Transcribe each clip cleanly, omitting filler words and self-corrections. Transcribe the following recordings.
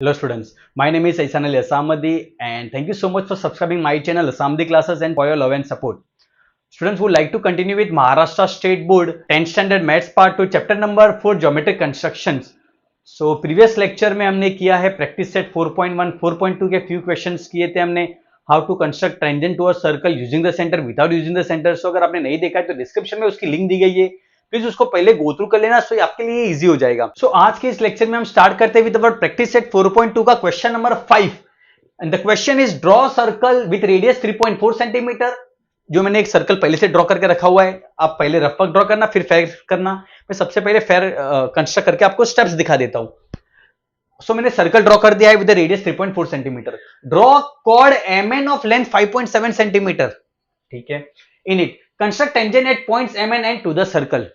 Hello students, my name is Aisan Ali Asamadi and thank you so much for subscribing my channel Asamadi classes and for your love and support. Students would like to continue with Maharashtra State Board 10th Standard Maths Part 2 Chapter number 4 Geometric Constructions. So previous lecture में हमने किया है practice set 4.1, 4.2 के few questions किए थे हमने how to construct tangent to a circle using the center without using the center. So अगर आपने नहीं देखा है तो डिस्क्रिप्शन में उसकी लिंक दी गई है, प्लीज उसको पहले गो थ्रू कर लेना, सो आपके लिए इजी हो जाएगा. सो आज के इस लेक्चर में हम स्टार्ट करते हैं विद अवर प्रैक्टिस सेट 4.2 का question number 5 and the question is draw circle with radius 3.4 centimetre. जो मैंने एक सर्कल पहले से ड्रॉ करके रखा हुआ है, आप पहले रफ वर्क ड्रॉ करना फिर फेयर करना. मैं सबसे पहले फेयर कंस्ट्रक्ट करके आपको स्टेप्स दिखा देता हूं. सो मैंने सर्कल ड्रॉ कर दिया है with radius 3.4 centimetre. Draw chord MN of length 5.7 centimetre. ठीक है. In it construct tangent at points M and N to the circle.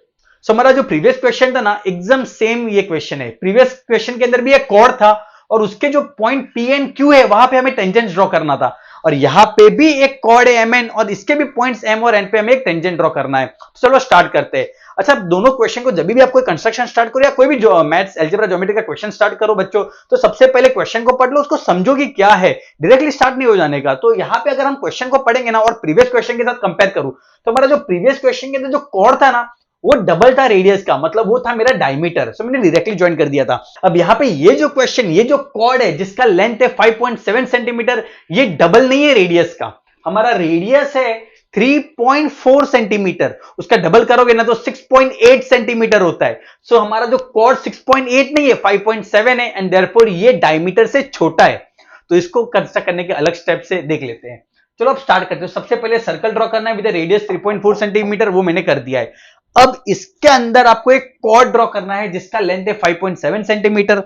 So हमारा जो प्रीवियस क्वेश्चन था ना, एकदम सेम ये क्वेश्चन है. प्रीवियस क्वेश्चन के अंदर भी एक कॉर्ड था और उसके जो पॉइंट पी एंड क्यू है वहां पे हमें टेंजेंट ड्रॉ करना था, और यहां पे भी एक कॉर्ड है एम एन और इसके भी पॉइंट्स एम और एन पे हमें एक टेंजेंट ड्रॉ करना है. चलो स्टार्ट करते हैं. अच्छा, दोनों क्वेश्चन को जब भी आप कोई कंस्ट्रक्शन स्टार्ट करो या कोई भी जो मैथ्स अलजेब्रा ज्योमेट्री का क्वेश्चन स्टार्ट करो बच्चों, तो सबसे पहले क्वेश्चन को पढ़ लो, उसको समझो कि क्या है, डायरेक्टली स्टार्ट नहीं हो जाने का. तो यहाँ पे अगर हम क्वेश्चन को पढ़ेंगे ना और प्रीवियस क्वेश्चन के साथ कंपेयर करूं तो हमारा जो प्रीवियस क्वेश्चन के अंदर जो कॉर्ड था ना वो डबल था रेडियस का, मतलब वो था मेरा डायमीटर. सो मैंने डायरेक्टली ज्वाइन कर दिया था. अब यहाँ पे ये जो क्वेश्चन, ये जो कॉर्ड है जिसका लेंथ है 5.7 सेंटीमीटर, ये डबल नहीं है रेडियस का. हमारा रेडियस है 3.4 सेंटीमीटर, उसका डबल करोगे ना तो 6.8 सेंटीमीटर होता है. सो हमारा जो कॉर्ड 6.8 नहीं है 5.7 है एंड देयरफॉर ये डायमीटर से छोटा है. तो इसको कंस्ट्रक्ट करने के अलग स्टेप से देख लेते हैं. चलो अब स्टार्ट करते हैं. सबसे पहले सर्कल ड्रॉ करना है विद रेडियस 3.4 सेंटीमीटर, वो मैंने कर दिया है. अब इसके अंदर आपको एक कॉर्ड ड्रॉ करना है जिसका लेंथ है 5.7 सेंटीमीटर.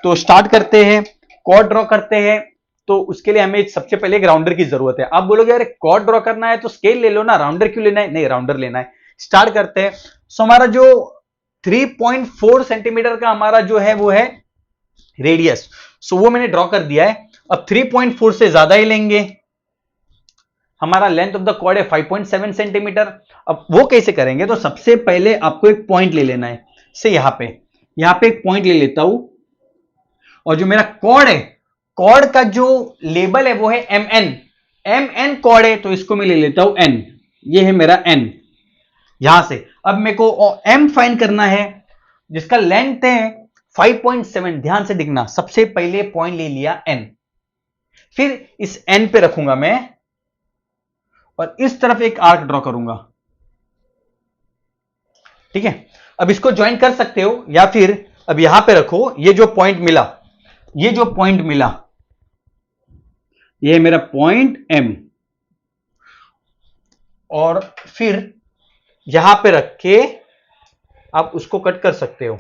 तो स्टार्ट करते हैं, कॉर्ड ड्रॉ करते हैं. तो उसके लिए हमें सबसे पहले एक राउंडर की जरूरत है. आप बोलोगे यार कॉर्ड ड्रॉ करना है तो स्केल ले लो ना, राउंडर क्यों लेना है? नहीं, राउंडर लेना है. स्टार्ट करते हैं. सो हमारा जो 3.4 सेंटीमीटर का हमारा जो है वो है रेडियस. सो वो मैंने ड्रॉ कर दिया है. अब 3.4 से ज्यादा ही लेंगे. हमारा लेंथ ऑफ द कॉर्ड है 5.7 सेंटीमीटर. अब वो कैसे करेंगे? तो सबसे पहले आपको एक पॉइंट ले लेना है. से यहां पे एक पॉइंट ले लेता हूं, और जो मेरा कॉर्ड है, कॉर्ड का जो लेबल है वो है एम एन कॉर्ड है, तो इसको मैं ले लेता हूं एन. ये है मेरा एन. यहां से अब मेरे को एम फाइंड करना है जिसका लेंथ है 5.7. ध्यान से दिखना, सबसे पहले पॉइंट ले लिया एन, फिर इस एन पे रखूंगा मैं और इस तरफ एक आर्क ड्रॉ करूंगा. ठीक है. अब इसको ज्वाइन कर सकते हो या फिर अब यहां पे रखो. ये जो पॉइंट मिला, ये मेरा पॉइंट एम, और फिर यहां पे रख के आप उसको कट कर सकते हो.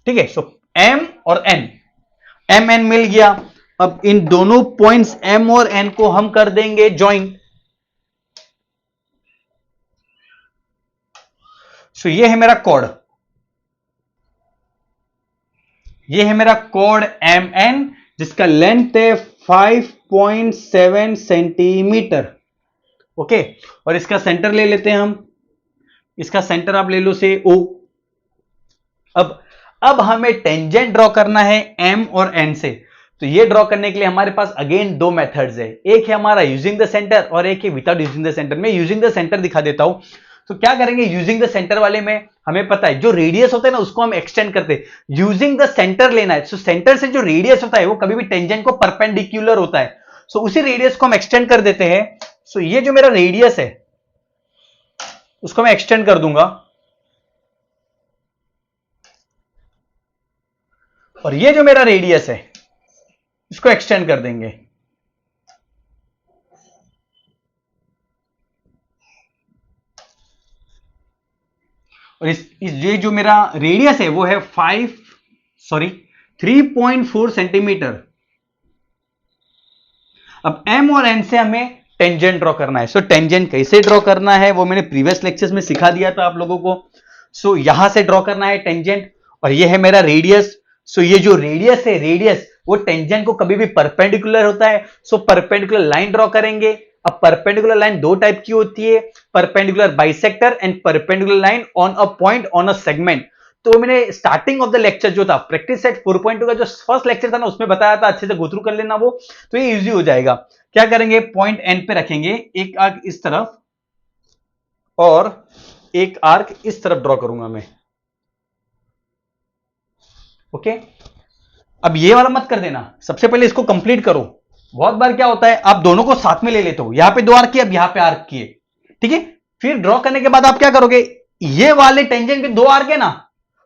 ठीक है. सो एम और एन, एम एन मिल गया. अब इन दोनों पॉइंट्स एम और एन को हम कर देंगे ज्वाइन. सो ये है मेरा कॉर्ड, ये है मेरा कॉर्ड एम एन जिसका लेंथ है 5.7 सेंटीमीटर. ओके. और इसका सेंटर ले लेते हैं हम. इसका सेंटर आप ले लो से ओ. अब हमें टेंजेंट ड्रॉ करना है एम और एन से. तो ये ड्रॉ करने के लिए हमारे पास अगेन दो मेथड्स है. एक है हमारा यूजिंग द सेंटर और एक है विदाउट यूजिंग द सेंटर. मैं यूजिंग द सेंटर दिखा देता हूं. तो क्या करेंगे? यूजिंग द सेंटर वाले में हमें पता है जो रेडियस होता है ना उसको हम एक्सटेंड करते हैं. यूजिंग द सेंटर लेना है. सो सेंटर से जो रेडियस होता है वो कभी भी टेंजेंट को परपेंडिकुलर होता है. सो उसी रेडियस को हम एक्सटेंड कर देते हैं. सो ये जो मेरा रेडियस है उसको मैं एक्सटेंड कर दूंगा, और ये जो मेरा रेडियस है इसको एक्सटेंड कर देंगे. और ये जो मेरा रेडियस है वो है 3.4 सेंटीमीटर. अब एम और एन से हमें टेंजेंट ड्रॉ करना है. सो टेंजेंट कैसे ड्रॉ करना है वो मैंने प्रीवियस लेक्चर्स में सिखा दिया था आप लोगों को. सो यहां से ड्रॉ करना है टेंजेंट, और ये है मेरा रेडियस. सो ये जो रेडियस है, रेडियस वो टेंजेंट को कभी भी परपेंडिकुलर होता है. सो परपेंडिकुलर लाइन ड्रॉ करेंगे. अब परपेंडिकुलर लाइन दो टाइप की होती है, perpendicular bisector and perpendicular line on a point on a segment. तो मैंने स्टार्टिंग ऑफ द लेक्चर जो था प्रैक्टिस सेट 4.2 का जो फर्स्ट लेक्चर था ना उसमें बताया था, अच्छे से गो थ्रू कर लेना वो, तो ये इजी हो जाएगा। क्या करेंगे, पॉइंट एन पे रखेंगे, एक आर्क इस तरफ और एक आर्क इस तरफ ड्रॉ करूंगा मैं। ओके, अब ये वाला मत कर देना, सबसे पहले इसको कंप्लीट करो। बहुत बार क्या होता है, आप दोनों को साथ में ले लेते हो, यहां पे दो आर्क किए, अब यहां पे आर्क किए, ठीक है। फिर ड्रॉ करने के बाद आप क्या करोगे, ये वाले टेंजेंट के दो आर्क है ना,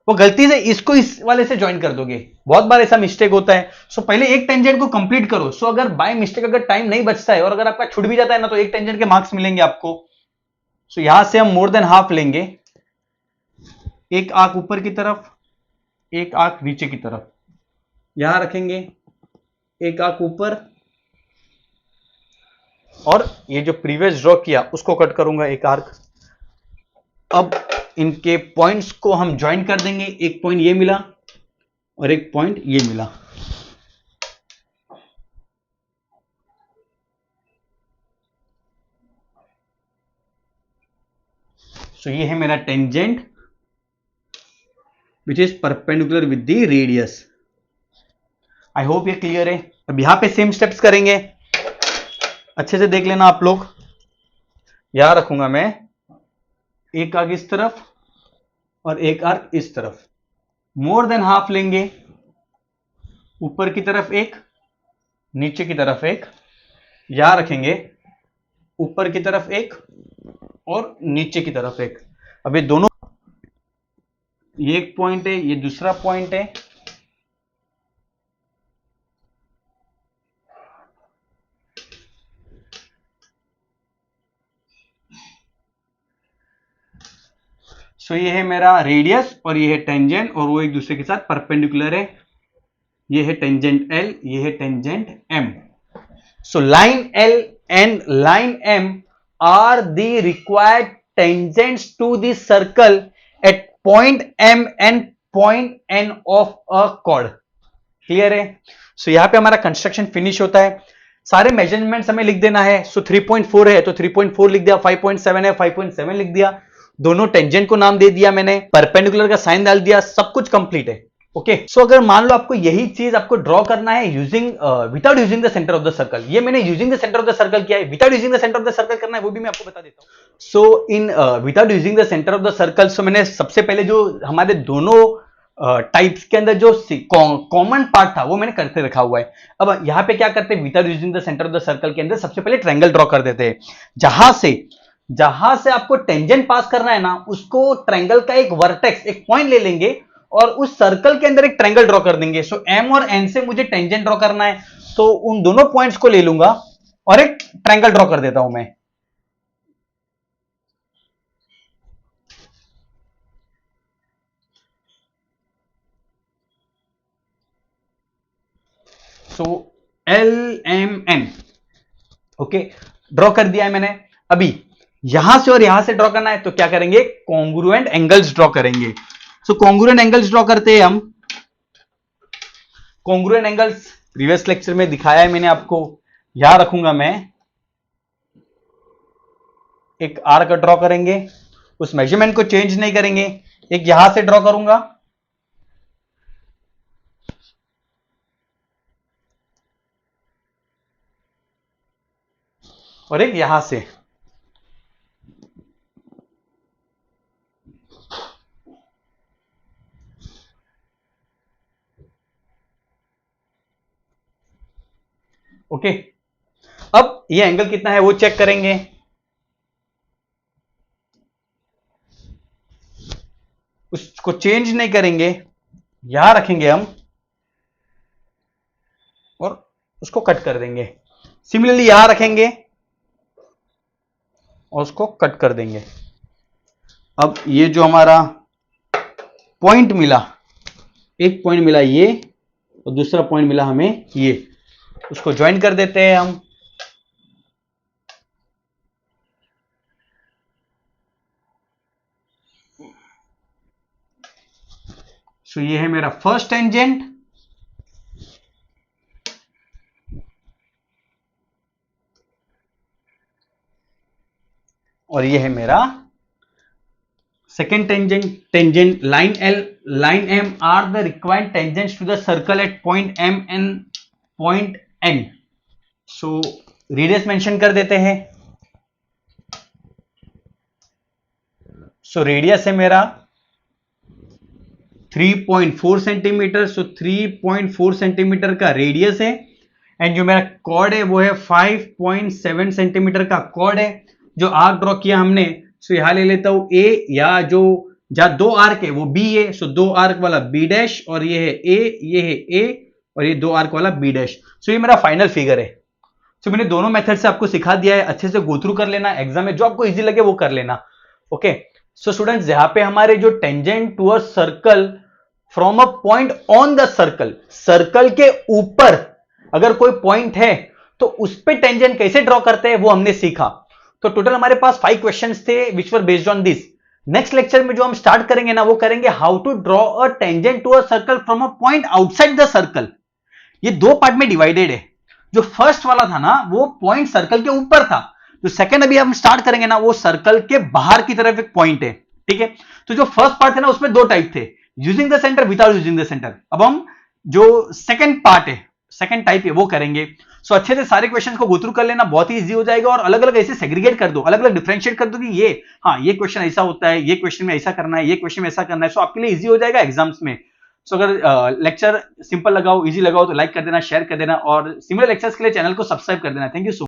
वो गलती से इसको इस वाले से ज्वाइन कर दोगे। बहुत बार ऐसा मिस्टेक होता है। सो पहले एक टेंजेंट को कंप्लीट करो। सो अगर बाय मिस्टेक अगर टाइम नहीं बचता है और अगर आपका छूट भी जाता है ना, तो एक टेंजेंट के मार्क्स मिलेंगे आपको। सो यहां से हम मोर देन हाफ लेंगे, एक आर्क ऊपर की तरफ, एक आर्क नीचे की तरफ, यहां रखेंगे, एक आर्क ऊपर, और ये जो प्रीवियस ड्रॉ किया उसको कट करूंगा एक आर्क। अब इनके पॉइंट्स को हम ज्वाइन कर देंगे, एक पॉइंट ये मिला और एक पॉइंट ये मिला। सो ये है मेरा tangent which is perpendicular with the radius. I hope ये क्लियर है। अब यहां पे सेम स्टेप्स करेंगे, अच्छे से देख लेना आप लोग। यहां रखूंगा मैं एक आर्क इस तरफ और एक आर्क इस तरफ, मोर देन हाफ लेंगे, ऊपर की तरफ एक, नीचे की तरफ एक, यहां रखेंगे, ऊपर की तरफ एक और नीचे की तरफ एक। अब ये दोनों, ये एक पॉइंट है, ये दूसरा पॉइंट है, सो ये है मेरा रेडियस और ये है टेंजेंट, और वो एक दूसरे के साथ परपेंडिकुलर है। ये है टेंजेंट एल, ये है tangent M. So line L and line M are the required tangents to the circle at point M and point N of a chord. Clear है। सो यहां पे हमारा कंस्ट्रक्शन फिनिश होता है। सारे मेजरमेंट्स हमें लिख देना है। सो 3.4 है तो 3.4 लिख दिया, 5.7 है 5.7 लिख दिया, दोनों टेंजेंट को नाम दे दिया मैंने, परपेंडिकुलर का साइन डाल दिया, सब कुछ कंप्लीट है। ओके, सो अगर मान लो आपको यही चीज आपको ड्रॉ करना है using without using the centre of the circle, ये मैंने using the centre of the circle किया है, without using the centre of the circle करना है वो भी मैं आपको बता देता हूं। So in without using the centre of the circle, so मैंने सबसे पहले जो हमारे दोनों टाइप्स के अंदर जो कॉमन पार्ट था वो मैंने करते रखा हुआ है। अब यहां पे क्या करते हैं, without using the centre of the circle के अंदर सबसे पहले ट्रायंगल ड्रॉ कर देते हैं। जहां से आपको टेंजेंट पास करना है ना, उसको ट्रायंगल का एक वर्टेक्स, एक पॉइंट ले लेंगे और उस सर्कल के अंदर एक ट्रायंगल ड्रॉ कर देंगे। सो एम और एन से मुझे टेंजेंट ड्रॉ करना है, तो उन दोनों पॉइंट्स को ले लूंगा और एक ट्रायंगल ड्रॉ कर देता हूं मैं। So L M N, okay, draw कर दिया है मैंने। अभी यहां से और यहां से ड्रॉ करना है, तो क्या करेंगे, कॉन्ग्रुएंट एंगल्स ड्रॉ करेंगे। सो कॉन्ग्रुएंट एंगल्स ड्रॉ करते हैं हम। कॉन्ग्रुएंट एंगल्स प्रीवियस लेक्चर में दिखाया है मैंने आपको। यहां रखूंगा मैं, एक आर्क ड्रॉ करेंगे, उस मेजरमेंट को चेंज नहीं करेंगे, एक यहां से ड्रॉ करूंगा और एक यहां से। ओके, अब ये एंगल कितना है वो चेक करेंगे। उसको चेंज नहीं करेंगे, यहां रखेंगे हम और उसको कट कर देंगे। सिमिलरली यहां रखेंगे और उसको कट कर देंगे। अब ये जो हमारा पॉइंट मिला, एक पॉइंट मिला ये और दूसरा पॉइंट मिला हमें ये, उसको ज्वाइन कर देते हैं हम। सो ये है मेरा फर्स्ट टेंजेंट और ये है मेरा second tangent line L, line M are the required tangents to the circle at point M and point N. So radius mention कर देते हैं. So radius है मेरा 3.4 सेंटीमीटर. सो 3.4 सेंटीमीटर का रेडियस है एंड जो मेरा कॉर्ड है वो है 5.7 सेंटीमीटर का कॉर्ड है. जो आर्क ड्रॉ किया हमने, सो यहां ले लेता हूं ए, या जो जहां दो आर्क है वो बी है, सो दो आर्क वाला बी डैश, और ये है ए, ये है ए, और ये दो आर्क वाला बी डैश. सो ये मेरा फाइनल फिगर है. सो मैंने दोनों मेथड से आपको सिखा दिया है, अच्छे से गो थ्रू कर लेना, एग्जाम में जो आपको इजी लगे वो कर लेना. ओके, सो स्टूडेंट्स यहां पे हमारे जो tangent to a circle from a point on the circle, circle के ऊपर अगर कोई पॉइंट है तो उस पे टेंजेंट कैसे ड्रॉ करते हैं वो हमने सीखा. तो टोटल हमारे पास 5 क्वेश्चंस थे which were based on this. Next lecture में जो हम स्टार्ट करेंगे ना, वो करेंगे how to draw a tangent to a circle from a point outside the circle. ये दो पार्ट में डिवाइडेड है. जो फर्स्ट वाला था ना वो पॉइंट सर्कल के ऊपर था, जो सेकंड अभी हम स्टार्ट करेंगे ना वो सर्कल के बाहर की तरफ एक पॉइंट है. ठीक है, तो जो फर्स्ट पार्ट थे ना उसमें दो टाइप थे, using the centre, without using the centre. अब हम जो सेकंड पार्ट है, सेकंड टाइप है वो करेंगे. सो अच्छे से सारे क्वेश्चंस को गो थ्रू कर लेना, बहुत ही इजी हो जाएगा. और अलग अलग ऐसे सेग्रीगेट कर दो, अलग अलग डिफरेंशिएट कर दो कि ये हाँ ये क्वेश्चन ऐसा होता है, ये क्वेश्चन में ऐसा करना है, ये क्वेश्चन में ऐसा करना है. सो आपके लिए इजी हो जाएगा एग्जाम्स में. सो अगर लेक्चर सिंपल लगाओ, इजी लगाओ तो लाइक कर देना, शेयर कर देना, और सिमिलर लेक्चर्स के लिए चैनल को सब्सक्राइब कर देना. Thank you so